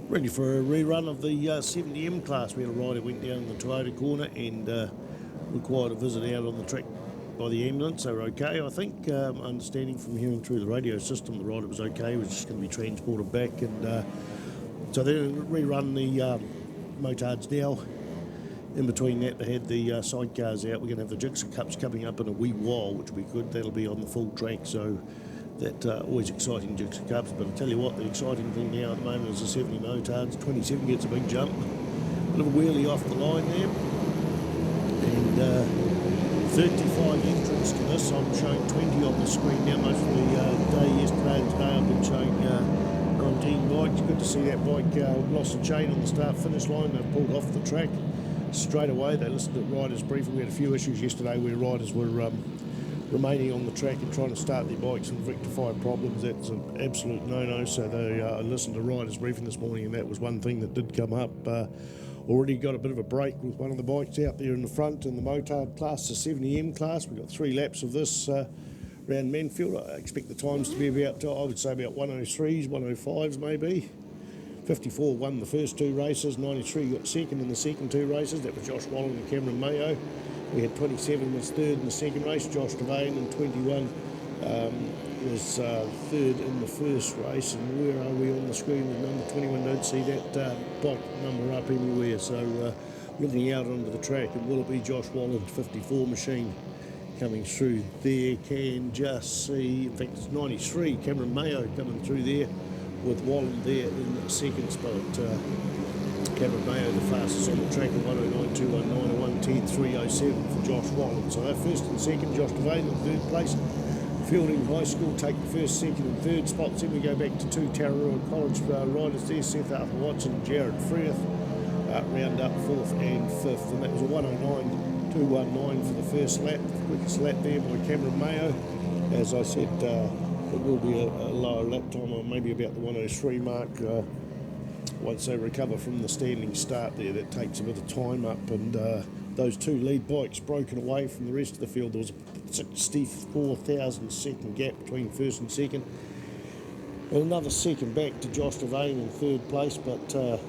Ready for a rerun of the 70M class. We had a rider went down in the Toyota corner and required a visit out on the track by the ambulance. They were okay, I think. Understanding from hearing through the radio system, the rider was okay. He was just going to be transported back, and so they're going to rerun the motards now. In between that, they had the sidecars out. We're going to have the Jigsaw Cups coming up in a wee while, which will be good. That'll be on the full track, so that always exciting Jigsaw Cups. But I'll tell you what, the exciting thing now at the moment is the 70 motards. 27 gets a big jump. Bit of a wheelie off the line there. And 35 entrants to this. I'm showing 20 on the screen now. Most of the day yesterday and today I've been showing 19 bikes. Good to see that bike lost the chain on the start-finish line. They've pulled off the track straight away. They listened to riders briefing. We had a few issues yesterday where riders were remaining on the track and trying to start their bikes and rectify problems. That's an absolute no-no. So they listened to riders briefing this morning, and that was one thing that did come up. Already got a bit of a break with one of the bikes out there in the front in the motard class, the 70M class. We've got 3 laps of this around Manfeild. I expect the times to be about, I would say about 103s, 105s maybe. 54 won the first 2 races, 93 got second in the second 2 races. That was Josh Wallen and Cameron Mayo. We had 27 was third in the second race, Josh Devane, and 21 was third in the first race. And where are we on the screen with number 21? Don't see that bike number up anywhere. So looking out onto the track, and will it be Josh Wallen's 54 machine coming through there? Can just see, in fact it's 93, Cameron Mayo coming through there with Wallen there in the second spot. Cameron Mayo the fastest on the track at 109.219 and 110.307 for Josh Wallen. So they're first and second. Josh Devane in third place. Fielding High School take the first, second and third spots. Then we go back to 2 Tararua College riders there, Seth Arthur Watson and Jared Freeth. Round up 4th and 5th, and that was a 109.219 for the first lap. Quickest lap there by Cameron Mayo. As I said, it will be a lower lap time, or maybe about the 103 mark. Once they recover from the standing start there, that takes a bit of time up, and those 2 lead bikes broken away from the rest of the field. There was a 64,000 second gap between first and second, and another second back to Josh Devane in third place, but that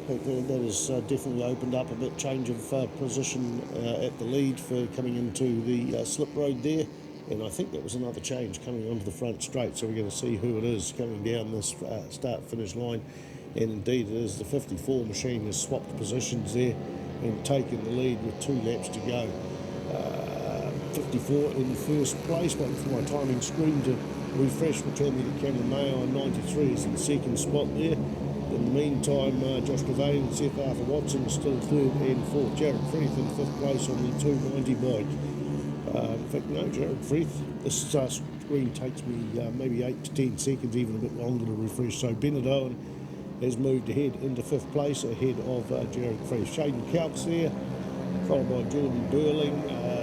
has definitely opened up a bit. Change of position at the lead for coming into the slip road there, and I think that was another change coming onto the front straight, so we're going to see who it is coming down this start-finish line. And indeed it is the 54 machine has swapped positions there and taken the lead with 2 laps to go. 54 in first place, waiting for my timing screen to refresh, will tell me that Cameron Mayo on 93 is in the second spot there. In the meantime, Josh Devane and Seth Arthur Watson are still third and fourth. Jared Freeth in 5th place on the 290 bike. In fact, no, Jared Freeth, this screen takes me maybe 8 to 10 seconds, even a bit longer to refresh. So Bennett Owen has moved ahead into 5th place ahead of Jared Freeth. Shaden Kelks there, followed by Jordan Burling,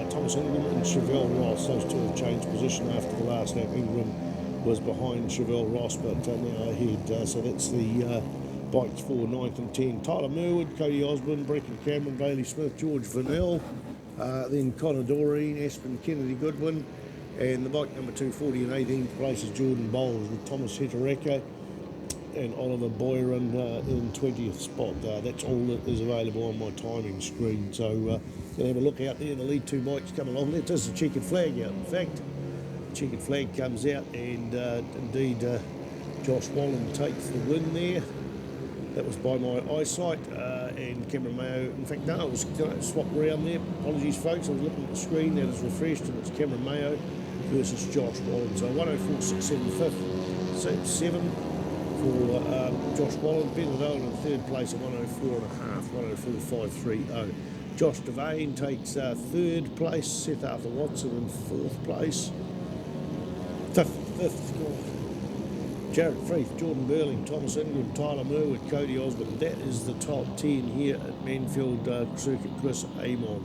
Thomas Ingram and Chevelle Ross. Those 2 have changed position after the last lap. Ingram was behind Chevelle Ross, but now ahead. So that's the bikes for 9th and 10. Tyler Merwood, Cody Osborne, Breckin Cameron, Bailey Smith, George Vanell, then Connor Doreen, Aspen Kennedy Goodwin, and the bike number 240 and 18th place is Jordan Bowles with Thomas Hetereka and Oliver Boyron in 20th spot. That's all that is available on my timing screen. So going to have a look out there. The lead 2 bikes come along. There is the checkered flag out. In fact, the checkered flag comes out, and indeed Josh Wallen takes the win there. That was by my eyesight, and Cameron Mayo. In fact, no, it was swapped around there. Apologies, folks. I was looking at the screen. That is refreshed, and it's Cameron Mayo versus Josh Wallen. So 104.67 5th, so 7. For Josh Wallen. Bennett Owen in 3rd place at 104.5, 104.530. Josh Devane takes 3rd place, Seth Arthur Watson in 4th place. 5th, Jared Freeth, Jordan Burling, Thomas Ingram, Tyler Merwood, Cody Osborne. That is the top 10 here at Manfeild Circuit Chris Amon.